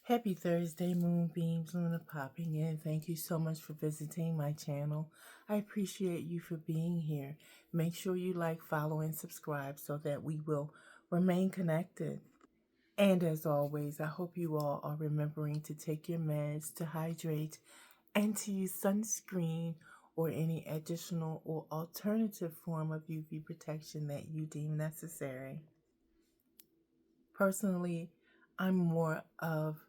Happy Thursday, Moonbeams, Luna popping in. Thank you so much for visiting my channel. I appreciate you for being here. Make sure you like, follow, and subscribe so that we will remain connected. And as always, I hope you all are remembering to take your meds, to hydrate, and to use sunscreen or any additional or alternative form of UV protection that you deem necessary. Personally, I'm more of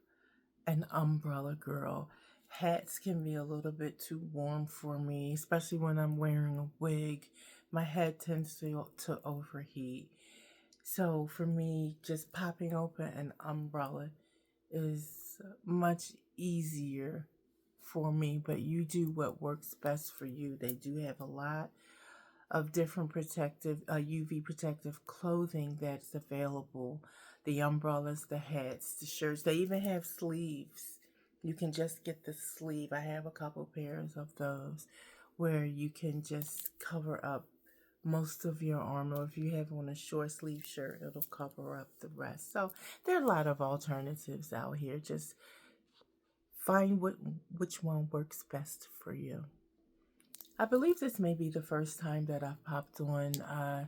an umbrella girl. Hats can be a little bit too warm for me, especially when I'm wearing a wig. My head tends to overheat. So for me, just popping open an umbrella is much easier for me, but you do what works best for you. They do have a lot of different protective UV protective clothing that's available. The umbrellas, the hats, the shirts. They even have sleeves. You can just get the sleeve. I have a couple pairs of those where you can just cover up most of your arm, or if you have on a short sleeve shirt, it'll cover up the rest. So there are a lot of alternatives out here. Just find which one works best for you. I believe this may be the first time that I've popped on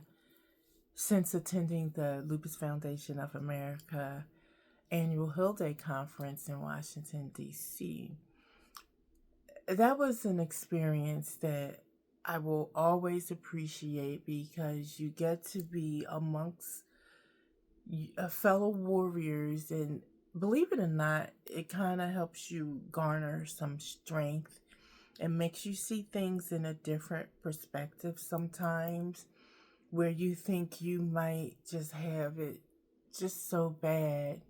since attending the Lupus Foundation of America annual Hill Day conference in Washington, D.C. That was an experience that I will always appreciate because you get to be amongst fellow warriors, and believe it or not, it kind of helps you garner some strength and makes you see things in a different perspective sometimes, where you think you might just have it just so bad,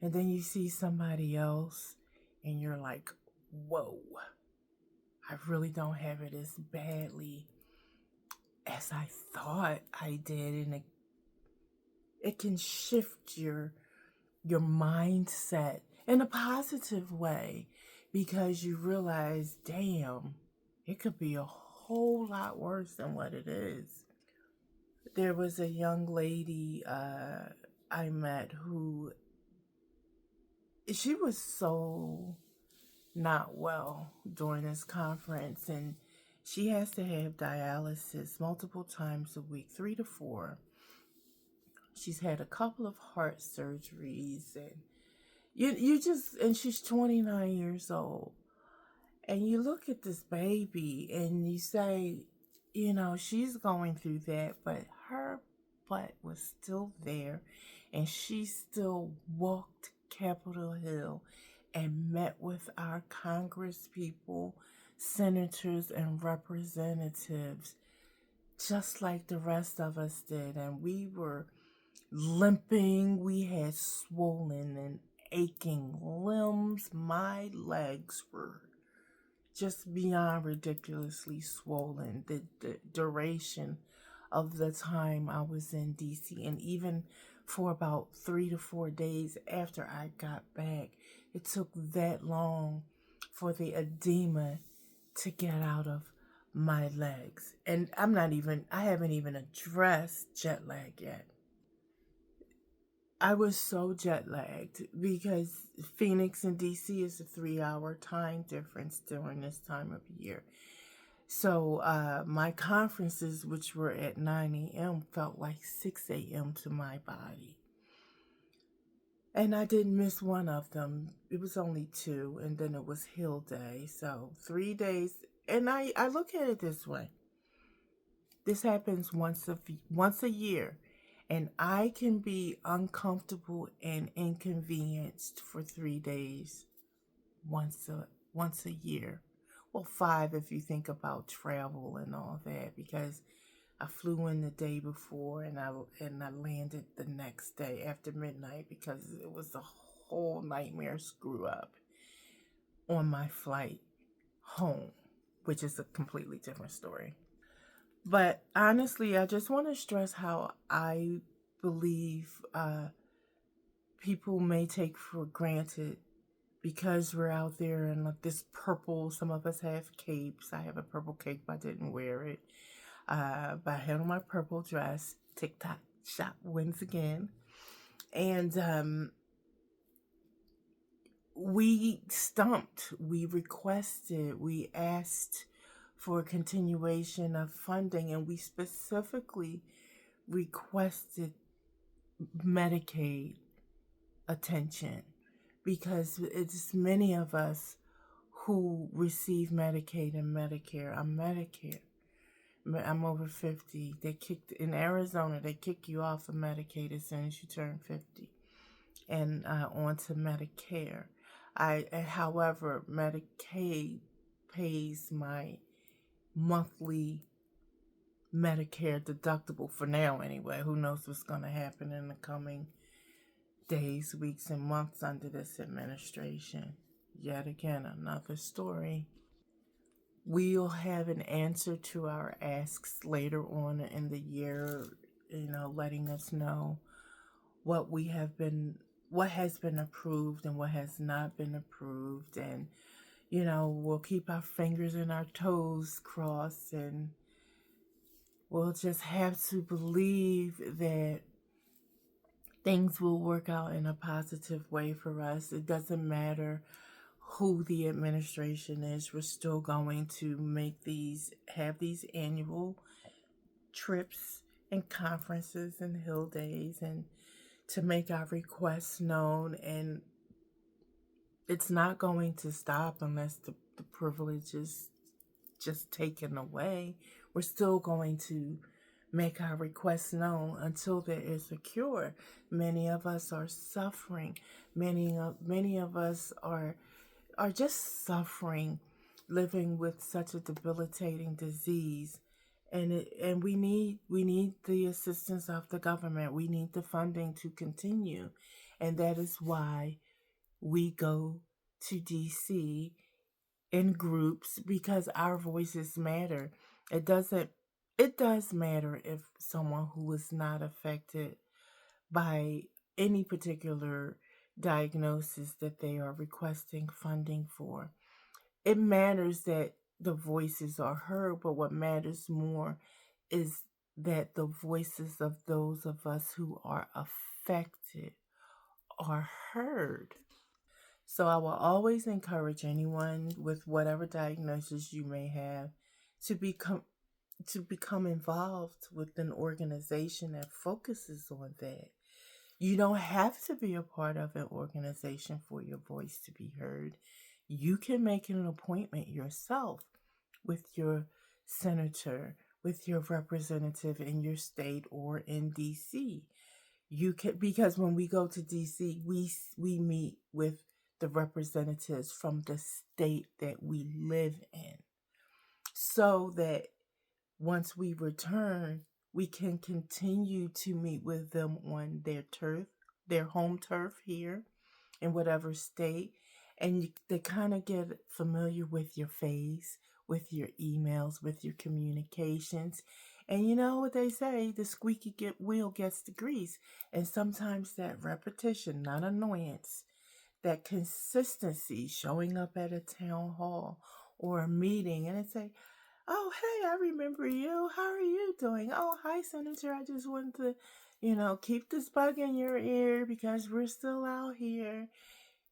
and then you see somebody else and you're like, whoa, I really don't have it as badly as I thought I did. And it can shift your mindset in a positive way, because you realize, damn, it could be a whole lot worse than what it is. There was a young lady I met who, she was so not well during this conference, and she has to have dialysis multiple times a week, 3 to 4. She's had a couple of heart surgeries, and you just, and she's 29 years old. And you look at this baby and you say, she's going through that, but her butt was still there, and she still walked Capitol Hill and met with our Congress people, senators, and representatives, just like the rest of us did. And we were limping, we had swollen and aching limbs. My legs were just beyond ridiculously swollen. The duration of the time I was in DC, and even for about 3 to 4 days after I got back, it took that long for the edema to get out of my legs. And I haven't even addressed jet lag yet. I was so jet lagged because Phoenix and DC is a 3-hour time difference during this time of year. So my conferences, which were at 9 a.m., felt like 6 a.m. to my body. And I didn't miss one of them. It was only 2, and then it was Hill Day. So 3 days. And I look at it this way. This happens once a year. And I can be uncomfortable and inconvenienced for 3 days once a year. Well, 5 if you think about travel and all that, because I flew in the day before and I landed the next day after midnight, because it was a whole nightmare screw up on my flight home, which is a completely different story. But honestly, I just want to stress how I believe people may take for granted, because we're out there in like this purple. Some of us have capes. I have a purple cape. I didn't wear it. But I had on my purple dress. TikTok shop wins again. And we stumped, we requested, we asked for a continuation of funding, and we specifically requested Medicaid attention because it's many of us who receive Medicaid and Medicare. I'm Medicare. I'm over 50. They kicked in Arizona. They kick you off of Medicaid as soon as you turn 50, and onto Medicare. However, Medicaid pays my monthly Medicare deductible for now. Anyway, who knows what's going to happen in the coming days, weeks, and months under this administration? Yet again, another story. We'll have an answer to our asks later on in the year, letting us know what we have been what has been approved and what has not been approved, and we'll keep our fingers and our toes crossed, and we'll just have to believe that things will work out in a positive way for us. It doesn't matter who the administration is, we're still going to have these annual trips and conferences and hill days, and to make our requests known. And it's not going to stop unless the privilege is just taken away. We're still going to make our requests known until there is a cure. Many of us are suffering. Many of us are just suffering, living with such a debilitating disease, and we need the assistance of the government. We need the funding to continue, and that is why we go to DC in groups, because our voices matter. It doesn't it does matter if someone who is not affected by any particular diagnosis that they are requesting funding for. It matters that the voices are heard, but what matters more is that the voices of those of us who are affected are heard. So I will always encourage anyone with whatever diagnosis you may have to become involved with an organization that focuses on that. You don't have to be a part of an organization for your voice to be heard. You can make an appointment yourself with your senator, with your representative in your state or in DC. You can, because when we go to DC, we meet with the representatives from the state that we live in, so that once we return, we can continue to meet with them on their turf, their home turf here in whatever state. And they kind of get familiar with your face, with your emails, with your communications. And you know what they say, the wheel gets the grease. And sometimes that repetition, not annoyance, that consistency, showing up at a town hall or a meeting, and it's say, "Oh, hey, I remember you. How are you doing? Oh, hi, Senator. I just wanted to, keep this bug in your ear because we're still out here."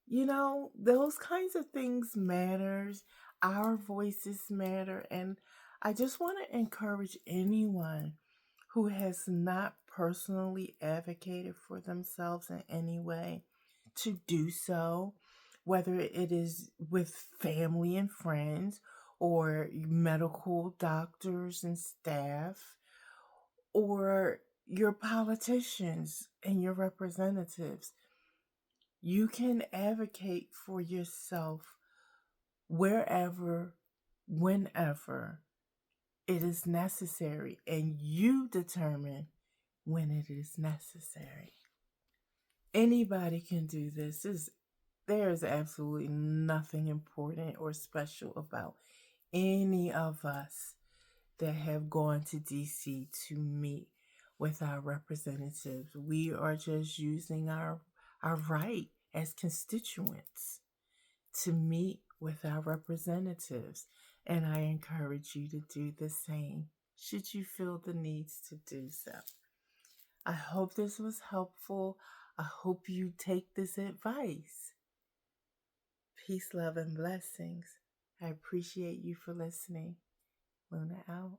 Those kinds of things matters. Our voices matter. And I just want to encourage anyone who has not personally advocated for themselves in any way to do so, whether it is with family and friends or medical doctors and staff, or your politicians and your representatives. You can advocate for yourself wherever, whenever it is necessary, and you determine when it is necessary. Anybody can do this. There is absolutely nothing important or special about any of us that have gone to DC to meet with our representatives. We are just using our right as constituents to meet with our representatives. And I encourage you to do the same should you feel the needs to do so. I hope this was helpful. I hope you take this advice. Peace, love, and blessings. I appreciate you for listening. Luna out.